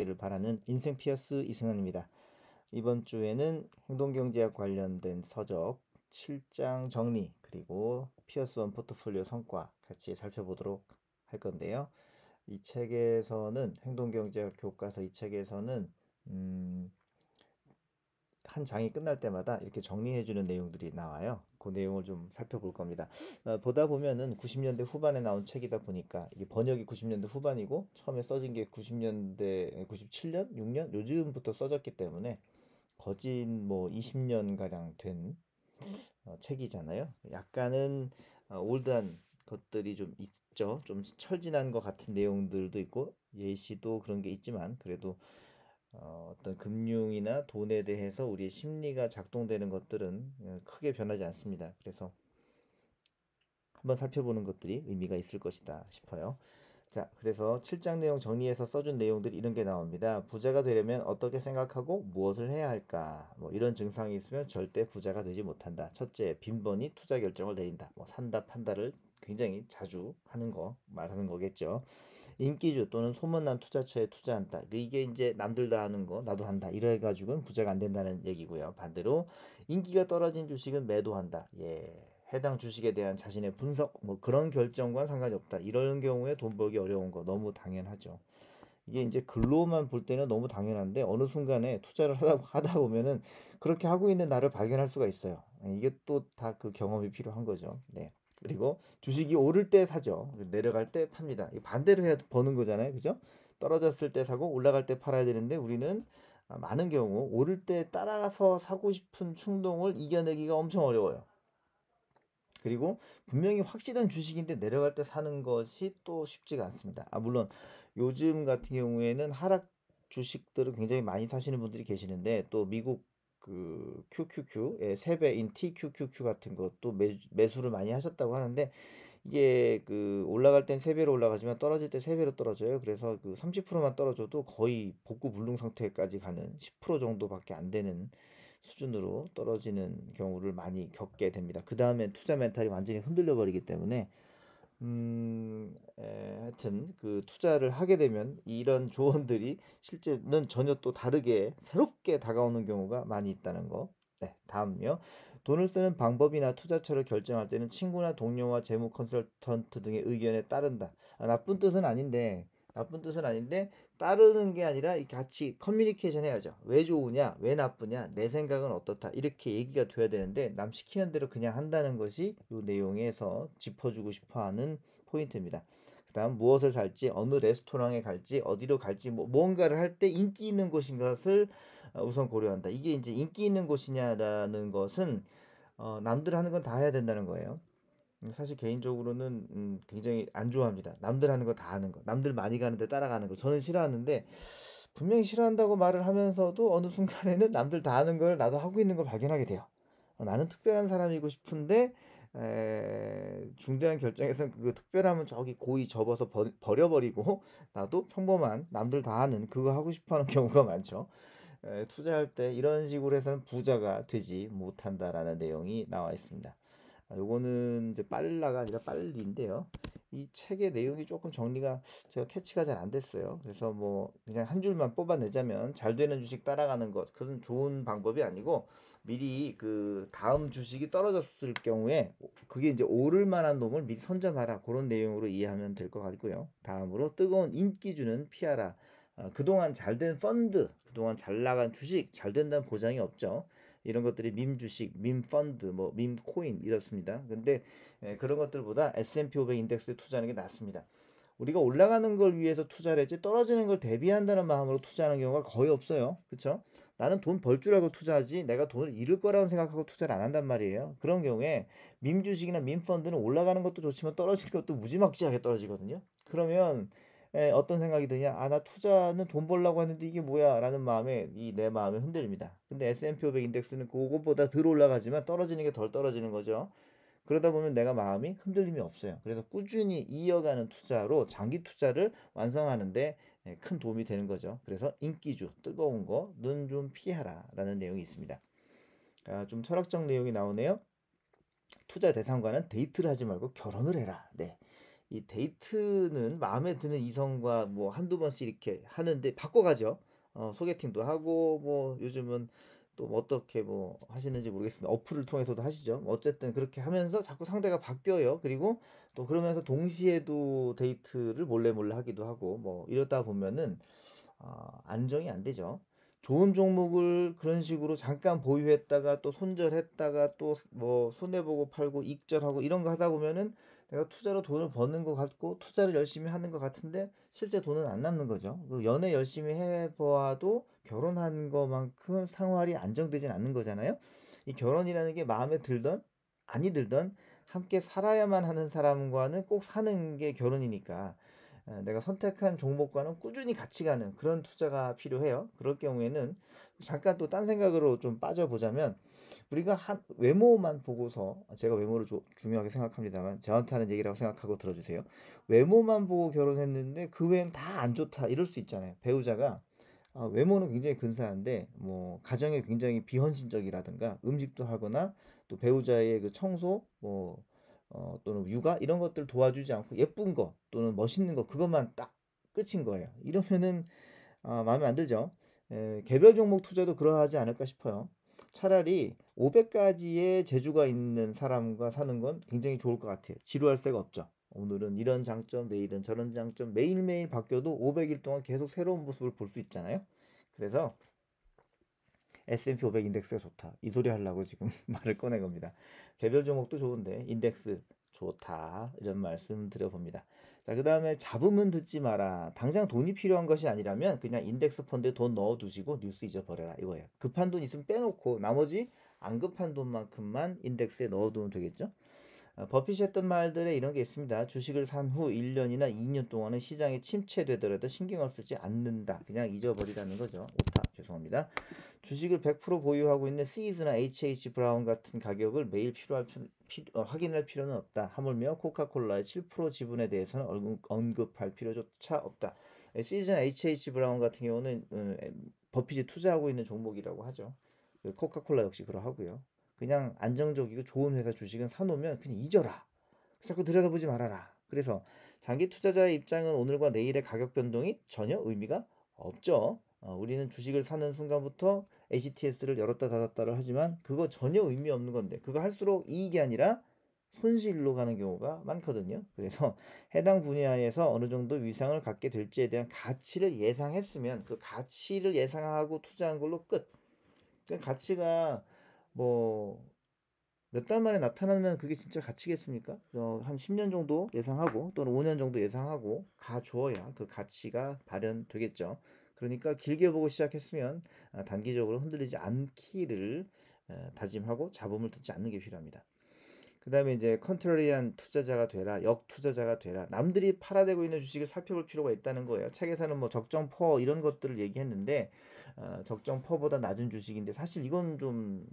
를 바라는 인생 피어스 이승환입니다. 이번 주에는 행동경제학 관련된 서적 7장 정리 그리고 피어스 원 포트폴리오 성과 같이 살펴보도록 할 건데요. 이 책에서는 행동경제학 교과서 이 책에서는 한 장이 끝날 때마다 이렇게 정리해주는 내용들이 나와요. 그 내용을 좀 살펴볼 겁니다. 보다 보면은 90년대 후반에 나온 책이다 보니까 이게 번역이 90년대 후반이고 처음에 써진 게 90년대 97년, 6년 요즘부터 써졌기 때문에 거진 뭐 20년 가량 된 책이잖아요. 약간은 올드한 것들이 좀 있죠. 좀 철진한 것 같은 내용들도 있고 예시도 그런 게 있지만 그래도 어떤 금융이나 돈에 대해서 우리의 심리가 작동되는 것들은 크게 변하지 않습니다. 그래서 한번 살펴보는 것들이 의미가 있을 것이다 싶어요. 자, 그래서 7장 내용 정리해서 써준 내용들이 이런 게 나옵니다. 부자가 되려면 어떻게 생각하고 무엇을 해야 할까? 뭐 이런 증상이 있으면 절대 부자가 되지 못한다. 첫째, 빈번히 투자 결정을 내린다. 뭐 산다, 판다를 굉장히 자주 하는 거 말하는 거겠죠. 인기주 또는 소문난 투자처에 투자한다. 이게 이제 남들 다 하는 거 나도 한다. 이래 가지고는 부자가 안 된다는 얘기고요. 반대로 인기가 떨어진 주식은 매도한다. 예. 해당 주식에 대한 자신의 분석 뭐 그런 결정과는 상관이 없다. 이런 경우에 돈 벌기 어려운 거 너무 당연하죠. 이게 이제 글로만 볼 때는 너무 당연한데 어느 순간에 투자를 하다 보면은 그렇게 하고 있는 나를 발견할 수가 있어요. 이게 또 다 그 경험이 필요한 거죠. 네. 그리고 주식이 오를 때 사죠. 내려갈 때 팝니다. 반대로 해야 버는 거잖아요. 그죠? 떨어졌을 때 사고 올라갈 때 팔아야 되는데 우리는 많은 경우 오를 때 따라서 사고 싶은 충동을 이겨내기가 엄청 어려워요. 그리고 분명히 확실한 주식인데 내려갈 때 사는 것이 또 쉽지가 않습니다. 물론 요즘 같은 경우에는 하락 주식들을 굉장히 많이 사시는 분들이 계시는데 또 미국 그 QQQ의 3배인 TQQQ 같은 것도 매수를 많이 하셨다고 하는데 이게 그 올라갈 땐 3배로 올라가지만 떨어질 때 3배로 떨어져요. 그래서 그 30%만 떨어져도 거의 복구 불능 상태까지 가는 10% 정도밖에 안 되는 수준으로 떨어지는 경우를 많이 겪게 됩니다. 그 다음에 투자 멘탈이 완전히 흔들려 버리기 때문에 하여튼 그 투자를 하게 되면 이런 조언들이 실제는 전혀 또 다르게 새롭게 다가오는 경우가 많이 있다는 거. 네, 다음요. 돈을 쓰는 방법이나 투자처를 결정할 때는 친구나 동료와 재무 컨설턴트 등의 의견에 따른다. 나쁜 뜻은 아닌데 따르는 게 아니라 같이 커뮤니케이션 해야죠. 왜 좋으냐, 왜 나쁘냐, 내 생각은 어떻다 이렇게 얘기가 돼야 되는데 남 시키는 대로 그냥 한다는 것이 이 내용에서 짚어주고 싶어하는 포인트입니다. 그다음 무엇을 살지, 어느 레스토랑에 갈지, 어디로 갈지, 뭐 뭔가를 할 때 인기 있는 곳인 것을 우선 고려한다. 이게 이제 인기 있는 곳이냐라는 것은 남들 하는 건 다 해야 된다는 거예요. 사실 개인적으로는 굉장히 안 좋아합니다. 남들 하는 거 다 하는 거. 남들 많이 가는데 따라가는 거. 저는 싫어하는데 분명히 싫어한다고 말을 하면서도 어느 순간에는 남들 다 하는 걸 나도 하고 있는 걸 발견하게 돼요. 나는 특별한 사람이고 싶은데 중대한 결정에서는 그 특별함은 저기 고이 접어서 버려버리고 나도 평범한 남들 다 하는 그거 하고 싶어하는 경우가 많죠. 투자할 때 이런 식으로 해서는 부자가 되지 못한다라는 내용이 나와 있습니다. 요거는 이제 빨라가 아니라 빨리인데요. 이 책의 내용이 조금 정리가 제가 캐치가 잘 안 됐어요. 그래서 뭐 그냥 한 줄만 뽑아내자면 잘 되는 주식 따라가는 것 그건 좋은 방법이 아니고 미리 그 다음 주식이 떨어졌을 경우에 그게 이제 오를 만한 놈을 미리 선점하라 그런 내용으로 이해하면 될 것 같고요. 다음으로 뜨거운 인기주는 피하라. 그동안 잘 된 펀드, 그동안 잘 나간 주식 잘 된다는 보장이 없죠. 이런 것들이 밈 주식, 밈 펀드, 뭐 밈 코인 이렇습니다. 근데 그런 것들보다 S&P 500 인덱스에 투자하는 게 낫습니다. 우리가 올라가는 걸 위해서 투자를 했지 떨어지는 걸 대비한다는 마음으로 투자하는 경우가 거의 없어요. 그렇죠? 나는 돈 벌 줄 알고 투자하지 내가 돈을 잃을 거라고 생각하고 투자를 안 한단 말이에요. 그런 경우에 밈 주식이나 밈 펀드는 올라가는 것도 좋지만 떨어지는 것도 무지막지하게 떨어지거든요. 그러면 어떤 생각이 드냐? 나 투자는 돈 벌려고 했는데 이게 뭐야? 라는 마음에 내 마음이 흔들립니다. 근데 S&P 500 인덱스는 그것보다 덜 올라가지만 떨어지는 게 덜 떨어지는 거죠. 그러다 보면 내가 마음이 흔들림이 없어요. 그래서 꾸준히 이어가는 투자로 장기 투자를 완성하는데 큰 도움이 되는 거죠. 그래서 인기주, 뜨거운 거, 눈 좀 피하라 라는 내용이 있습니다. 좀 철학적 내용이 나오네요. 투자 대상과는 데이트를 하지 말고 결혼을 해라. 네. 이 데이트는 마음에 드는 이성과 뭐 한두 번씩 이렇게 하는데 바꿔가죠. 소개팅도 하고 뭐 요즘은 또 뭐 어떻게 뭐 하시는지 모르겠습니다. 어플을 통해서도 하시죠. 뭐 어쨌든 그렇게 하면서 자꾸 상대가 바뀌어요. 그리고 또 그러면서 동시에도 데이트를 몰래 몰래 하기도 하고 뭐 이러다 보면은 안정이 안 되죠. 좋은 종목을 그런 식으로 잠깐 보유했다가 또 손절했다가 또 뭐 손해보고 팔고 익절하고 이런 거 하다 보면은 내가 투자로 돈을 버는 것 같고 투자를 열심히 하는 것 같은데 실제 돈은 안 남는 거죠. 그리고 연애 열심히 해보아도 결혼한 것만큼 생활이 안정되진 않는 거잖아요. 이 결혼이라는 게 마음에 들던 아니 들던 함께 살아야만 하는 사람과는 꼭 사는 게 결혼이니까 내가 선택한 종목과는 꾸준히 같이 가는 그런 투자가 필요해요. 그럴 경우에는 잠깐 또 딴 생각으로 좀 빠져보자면 우리가 한 외모만 보고서 제가 외모를 중요하게 생각합니다만 저한테 하는 얘기라고 생각하고 들어주세요. 외모만 보고 결혼했는데 그 외엔 다 안 좋다 이럴 수 있잖아요. 배우자가 외모는 굉장히 근사한데 뭐 가정에 굉장히 비헌신적이라든가 음식도 하거나 또 배우자의 그 청소 또는 육아 이런 것들 도와주지 않고 예쁜 거 또는 멋있는 거 그것만 딱 끝인 거예요. 이러면은 마음에 안 들죠. 개별 종목 투자도 그러하지 않을까 싶어요. 차라리 500가지의 재주가 있는 사람과 사는 건 굉장히 좋을 것 같아요. 지루할 새가 없죠. 오늘은 이런 장점, 내일은 저런 장점, 매일매일 바뀌어도 500일 동안 계속 새로운 모습을 볼 수 있잖아요. 그래서 S&P 500 인덱스가 좋다. 이 소리 하려고 지금 말을 꺼낸 겁니다. 개별 종목도 좋은데 인덱스 좋다. 이런 말씀 드려봅니다. 자, 그 다음에 잡으면 듣지 마라. 당장 돈이 필요한 것이 아니라면 그냥 인덱스 펀드에 돈 넣어두시고 뉴스 잊어버려라. 이거예요. 급한 돈 있으면 빼놓고 나머지 안 급한 돈만큼만 인덱스에 넣어두면 되겠죠. 버핏이 했던 말들에 이런 게 있습니다. 주식을 산 후 1년이나 2년 동안은 시장이 침체되더라도 신경을 쓰지 않는다. 그냥 잊어버리라는 거죠. 오타. 죄송합니다. 주식을 100% 보유하고 있는 시즈나 HH 브라운 같은 가격을 매일 확인할 필요는 없다. 하물며 코카콜라의 7% 지분에 대해서는 언급할 필요조차 없다. 시즈나 HH 브라운 같은 경우는 버핏이 투자하고 있는 종목이라고 하죠. 코카콜라 역시 그러하고요. 그냥 안정적이고 좋은 회사 주식은 사놓으면 그냥 잊어라. 자꾸 들여다보지 말아라. 그래서 장기 투자자의 입장은 오늘과 내일의 가격 변동이 전혀 의미가 없죠. 우리는 주식을 사는 순간부터 HTS를 열었다 닫았다를 하지만 그거 전혀 의미 없는 건데 그거 할수록 이익이 아니라 손실로 가는 경우가 많거든요. 그래서 해당 분야에서 어느 정도 위상을 갖게 될지에 대한 가치를 예상했으면 그 가치를 예상하고 투자한 걸로 끝. 그 가치가 뭐 몇 달 만에 나타나면 그게 진짜 가치겠습니까? 한 10년 정도 예상하고 또는 5년 정도 예상하고 가주어야 그 가치가 발현되겠죠. 그러니까 길게 보고 시작했으면 단기적으로 흔들리지 않기를 다짐하고 잡음을 듣지 않는 게 필요합니다. 그 다음에 이제 컨트러리한 투자자가 되라, 역투자자가 되라. 남들이 팔아대고 있는 주식을 살펴볼 필요가 있다는 거예요. 책에서는 뭐 적정퍼 이런 것들을 얘기했는데 적정퍼보다 낮은 주식인데 사실 이건 좀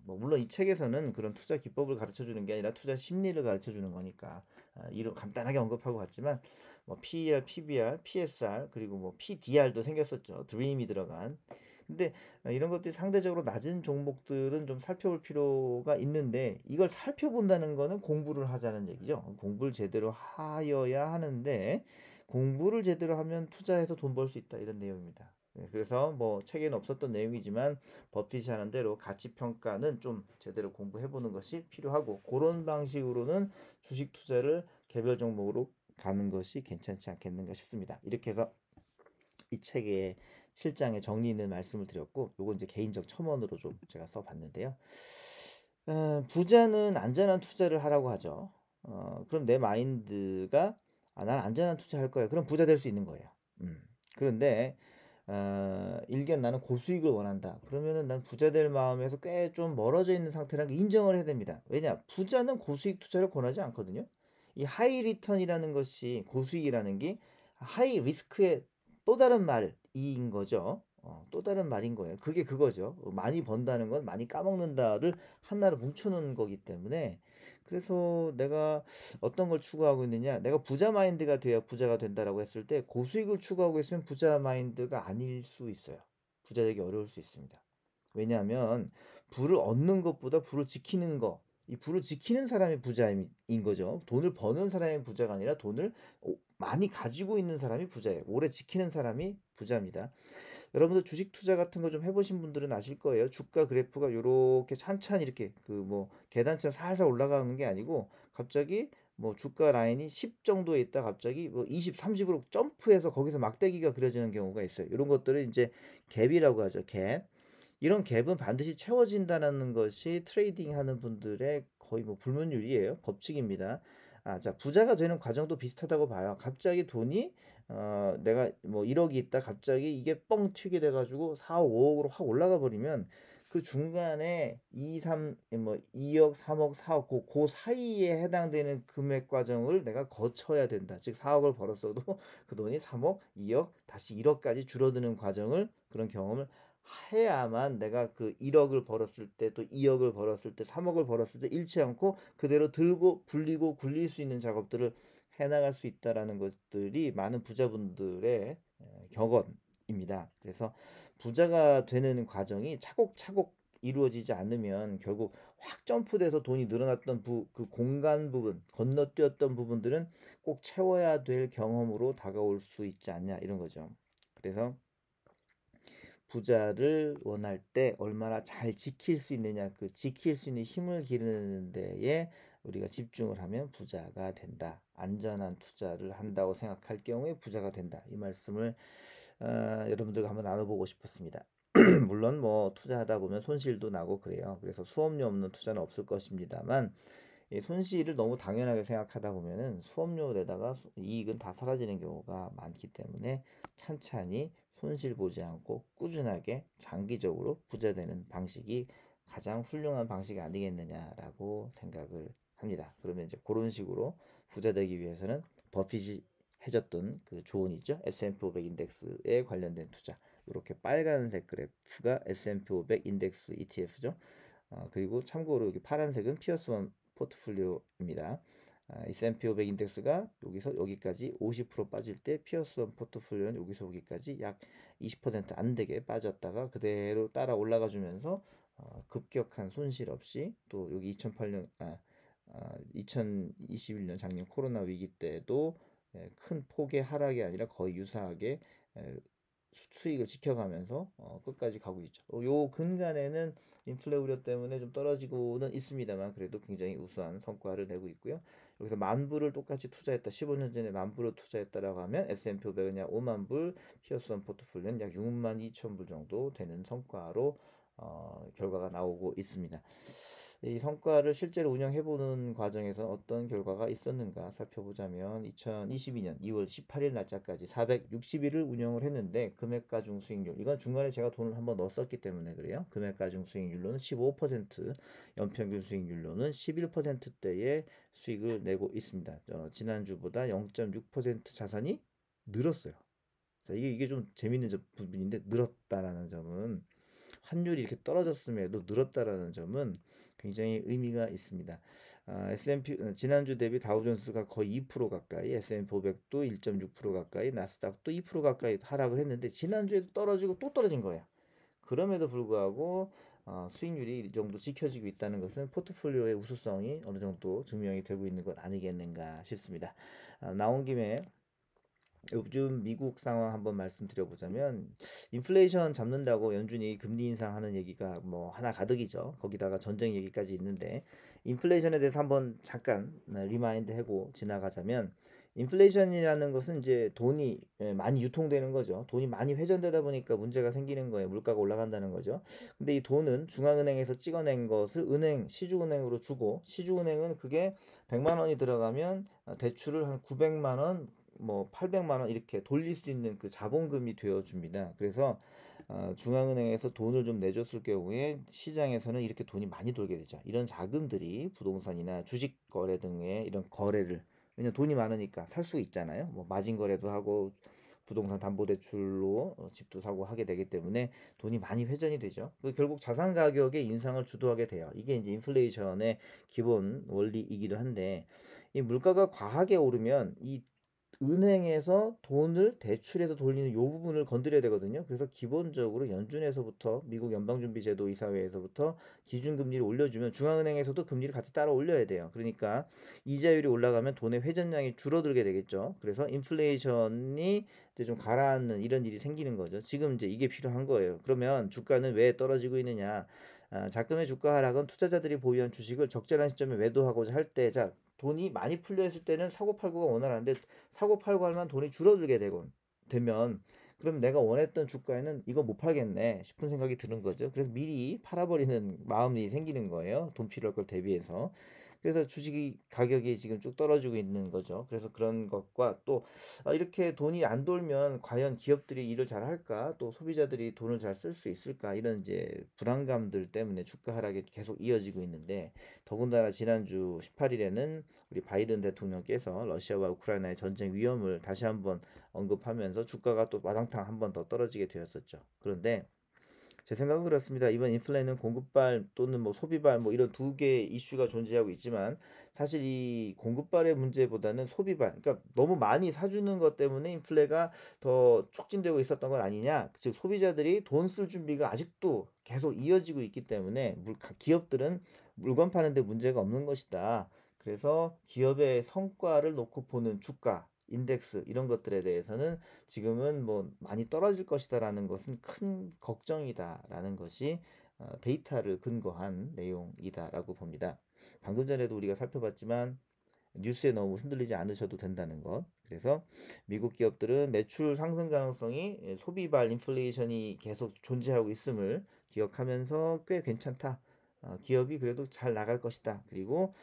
뭐 물론 이 책에서는 그런 투자 기법을 가르쳐 주는 게 아니라 투자 심리를 가르쳐 주는 거니까 이런 간단하게 언급하고 갔지만 뭐 PER, PBR, PSR 그리고 뭐 PDR도 생겼었죠. 드림이 들어간. 근데 이런 것들이 상대적으로 낮은 종목들은 좀 살펴볼 필요가 있는데 이걸 살펴본다는 거는 공부를 하자는 얘기죠. 공부를 제대로 하여야 하는데 공부를 제대로 하면 투자해서 돈 벌 수 있다 이런 내용입니다. 그래서 뭐 책에는 없었던 내용이지만 버핏이 하는 대로 가치 평가는 좀 제대로 공부해 보는 것이 필요하고 그런 방식으로는 주식 투자를 개별 종목으로 가는 것이 괜찮지 않겠는가 싶습니다. 이렇게 해서 이 책의 7장에 정리 있는 말씀을 드렸고 요건 이제 개인적 첨언으로 좀 제가 써봤는데요. 부자는 안전한 투자를 하라고 하죠. 그럼 내 마인드가 난 안전한 투자할 거야. 그럼 부자 될 수 있는 거예요. 그런데 일견 나는 고수익을 원한다. 그러면은 난 부자 될 마음에서 꽤 좀 멀어져 있는 상태라는 걸 인정을 해야 됩니다. 왜냐? 부자는 고수익 투자를 권하지 않거든요. 이 하이 리턴이라는 것이 고수익이라는 게 하이 리스크의 또 다른 말인 거죠. 또 다른 말인 거예요. 그게 그거죠. 많이 번다는 건 많이 까먹는다를 하나로 뭉쳐놓은 거기 때문에 그래서 내가 어떤 걸 추구하고 있느냐 내가 부자 마인드가 돼야 부자가 된다라고 했을 때 고수익을 추구하고 있으면 부자 마인드가 아닐 수 있어요. 부자 되기 어려울 수 있습니다. 왜냐하면 부를 얻는 것보다 부를 지키는 거 이 부를 지키는 사람이 부자인 거죠. 돈을 버는 사람이 부자가 아니라 돈을 많이 가지고 있는 사람이 부자예요. 오래 지키는 사람이 부자입니다. 여러분들 주식 투자 같은 거 좀 해보신 분들은 아실 거예요. 주가 그래프가 이렇게 찬찬히 이렇게 그 뭐 계단처럼 살살 올라가는 게 아니고 갑자기 뭐 주가 라인이 10 정도에 있다 갑자기 뭐 20, 30으로 점프해서 거기서 막대기가 그려지는 경우가 있어요. 이런 것들을 이제 갭이라고 하죠. 갭. 이런 갭은 반드시 채워진다는 것이 트레이딩 하는 분들의 거의 뭐 불문율이에요. 법칙입니다. 자, 부자가 되는 과정도 비슷하다고 봐요. 갑자기 돈이 내가 뭐 1억이 있다 갑자기 이게 뻥 튀게 돼가지고 4억, 5억으로 확 올라가 버리면 그 중간에 2, 3, 뭐 2억, 3억, 4억 그 사이에 해당되는 금액 과정을 내가 거쳐야 된다. 즉 4억을 벌었어도 그 돈이 3억, 2억, 다시 1억까지 줄어드는 과정을 그런 경험을 해야만 내가 그 1억을 벌었을 때 또 2억을 벌었을 때 3억을 벌었을 때 잃지 않고 그대로 들고 불리고 굴릴 수 있는 작업들을 해나갈 수 있다라는 것들이 많은 부자분들의 격언입니다. 그래서 부자가 되는 과정이 차곡차곡 이루어지지 않으면 결국 확 점프돼서 돈이 늘어났던 그 공간 부분, 건너뛰었던 부분들은 꼭 채워야 될 경험으로 다가올 수 있지 않냐 이런 거죠. 그래서 부자를 원할 때 얼마나 잘 지킬 수 있느냐, 그 지킬 수 있는 힘을 기르는 데에 우리가 집중을 하면 부자가 된다. 안전한 투자를 한다고 생각할 경우에 부자가 된다. 이 말씀을 여러분들과 한번 나눠보고 싶었습니다. 물론 뭐 투자하다 보면 손실도 나고 그래요. 그래서 수업료 없는 투자는 없을 것입니다만 이 손실을 너무 당연하게 생각하다 보면은 수업료에다가 이익은 다 사라지는 경우가 많기 때문에 찬찬히 손실 보지 않고 꾸준하게 장기적으로 부자 되는 방식이 가장 훌륭한 방식이 아니겠느냐라고 생각을 합니다. 그러면 이제 그런 식으로 부자 되기 위해서는 버핏이 해줬던 그 조언이 있죠. S&P 500 인덱스에 관련된 투자. 이렇게 빨간색 그래프가 S&P 500 인덱스 ETF죠. 그리고 참고로 여기 파란색은 피어스원 포트폴리오입니다. S&P 500 인덱스가 여기서 여기까지 50% 빠질 때 피어스원 포트폴리오는 여기서 여기까지 약 20%안 되게 빠졌다가 그대로 따라 올라가 주면서 급격한 손실 없이 또 여기 2021년 작년 코로나 위기 때도 큰 폭의 하락이 아니라 거의 유사하게 수익을 지켜가면서 끝까지 가고 있죠. 요 근간에는 인플레 우려 때문에 좀 떨어지고는 있습니다만 그래도 굉장히 우수한 성과를 내고 있고요. 여기서 10,000불을 똑같이 투자했다. 15년 전에 10,000불을 투자했다라고 하면 S&P 500은 약 50,000불, 피어스원 포트폴리오는 약 62,000불 정도 되는 성과로 결과가 나오고 있습니다. 이 성과를 실제로 운영해보는 과정에서 어떤 결과가 있었는가 살펴보자면 2022년 2월 18일 날짜까지 460일을 운영을 했는데 금액가중 수익률 이건 중간에 제가 돈을 한번 넣었었기 때문에 그래요. 금액가중 수익률로는 15%, 연평균 수익률로는 11%대의 수익을 내고 있습니다. 지난주보다 0.6% 자산이 늘었어요. 자, 이게 좀 재밌는 부분인데 늘었다라는 점은 환율이 이렇게 떨어졌음에도 늘었다라는 점은 굉장히 의미가 있습니다. S&P 지난주 대비 다우존스가 거의 2% 가까이, S&P 500도 1.6% 가까이, 나스닥도 2% 가까이 하락을 했는데 지난주에도 떨어지고 또 떨어진 거예요. 그럼에도 불구하고 수익률이 이 정도 지켜지고 있다는 것은 포트폴리오의 우수성이 어느 정도 증명이 되고 있는 것 아니겠는가 싶습니다. 나온 김에 요즘 미국 상황 한번 말씀드려보자면 인플레이션 잡는다고 연준이 금리 인상하는 얘기가 뭐 하나 가득이죠. 거기다가 전쟁 얘기까지 있는데 인플레이션에 대해서 한번 잠깐 리마인드 하고 지나가자면 인플레이션이라는 것은 이제 돈이 많이 유통되는 거죠. 돈이 많이 회전되다 보니까 문제가 생기는 거예요. 물가가 올라간다는 거죠. 근데 이 돈은 중앙은행에서 찍어낸 것을 시중은행으로 주고 시중은행은 그게 100만 원이 들어가면 대출을 한 900만 원 뭐 800만 원 이렇게 돌릴 수 있는 그 자본금이 되어 줍니다. 그래서 중앙은행에서 돈을 좀 내줬을 경우에 시장에서는 이렇게 돈이 많이 돌게 되죠. 이런 자금들이 부동산이나 주식 거래 등의 이런 거래를 왜냐면 돈이 많으니까 살 수 있잖아요. 뭐 마진 거래도 하고 부동산 담보대출로 집도 사고 하게 되기 때문에 돈이 많이 회전이 되죠. 결국 자산 가격의 인상을 주도하게 돼요. 이게 이제 인플레이션의 기본 원리이기도 한데 이 물가가 과하게 오르면 이 은행에서 돈을 대출해서 돌리는 요 부분을 건드려야 되거든요. 그래서 기본적으로 연준에서부터 미국 연방준비제도 이사회에서부터 기준금리를 올려주면 중앙은행에서도 금리를 같이 따라 올려야 돼요. 그러니까 이자율이 올라가면 돈의 회전량이 줄어들게 되겠죠. 그래서 인플레이션이 이제 좀 가라앉는 이런 일이 생기는 거죠. 지금 이제 이게 필요한 거예요. 그러면 주가는 왜 떨어지고 있느냐? 자금의 주가 하락은 투자자들이 보유한 주식을 적절한 시점에 매도하고자 할 때, 자, 돈이 많이 풀려 있을 때는 사고 팔고가 원활한데 사고 팔고 하면 돈이 줄어들게 되면 그럼 내가 원했던 주가에는 이거 못 팔겠네 싶은 생각이 드는 거죠. 그래서 미리 팔아버리는 마음이 생기는 거예요. 돈 필요할 걸 대비해서. 그래서 주식 가격이 지금 쭉 떨어지고 있는 거죠. 그래서 그런 것과 또 이렇게 돈이 안 돌면 과연 기업들이 일을 잘 할까? 또 소비자들이 돈을 잘 쓸 수 있을까? 이런 이제 불안감들 때문에 주가 하락이 계속 이어지고 있는데 더군다나 지난주 18일에는 우리 바이든 대통령께서 러시아와 우크라이나의 전쟁 위험을 다시 한번 언급하면서 주가가 또 마당탕 한 번 더 떨어지게 되었었죠. 그런데 제 생각은 그렇습니다. 이번 인플레는 공급발 또는 뭐 소비발 뭐 이런 두 개의 이슈가 존재하고 있지만 사실 이 공급발의 문제보다는 소비발, 그러니까 너무 많이 사주는 것 때문에 인플레가 더 촉진되고 있었던 건 아니냐. 즉 소비자들이 돈 쓸 준비가 아직도 계속 이어지고 있기 때문에 기업들은 물건 파는데 문제가 없는 것이다. 그래서 기업의 성과를 놓고 보는 주가, 인덱스 이런 것들에 대해서는 지금은 뭐 많이 떨어질 것이다라는 것은 큰 걱정이다라는 것이 데이터를 근거한 내용이다라고 봅니다. 방금 전에도 우리가 살펴봤지만 뉴스에 너무 흔들리지 않으셔도 된다는 것. 그래서 미국 기업들은 매출 상승 가능성이 소비발 인플레이션이 계속 존재하고 있음을 기억하면서 꽤 괜찮다. 기업이 그래도 잘 나갈 것이다. 그리고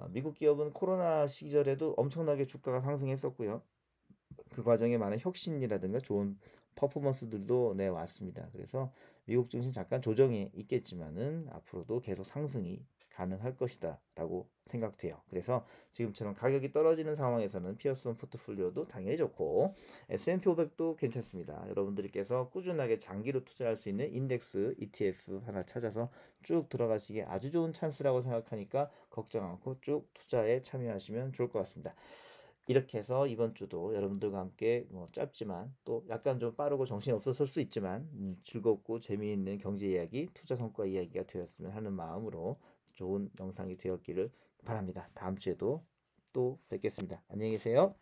미국 기업은 코로나 시절에도 엄청나게 주가가 상승했었고요. 그 과정에 많은 혁신이라든가 좋은 퍼포먼스들도 내왔습니다. 그래서 미국 증시 잠깐 조정이 있겠지만은 앞으로도 계속 상승이 가능할 것이다 라고 생각돼요. 그래서 지금처럼 가격이 떨어지는 상황에서는 피어스원 포트폴리오도 당연히 좋고 S&P 500도 괜찮습니다. 여러분들께서 꾸준하게 장기로 투자할 수 있는 인덱스 ETF 하나 찾아서 쭉 들어가시기에 아주 좋은 찬스라고 생각하니까 걱정 않고 쭉 투자에 참여하시면 좋을 것 같습니다. 이렇게 해서 이번 주도 여러분들과 함께 뭐 짧지만 또 약간 좀 빠르고 정신이 없었을 수 있지만 즐겁고 재미있는 경제 이야기, 투자 성과 이야기가 되었으면 하는 마음으로 좋은 영상이 되었기를 바랍니다. 다음 주에도 또 뵙겠습니다. 안녕히 계세요.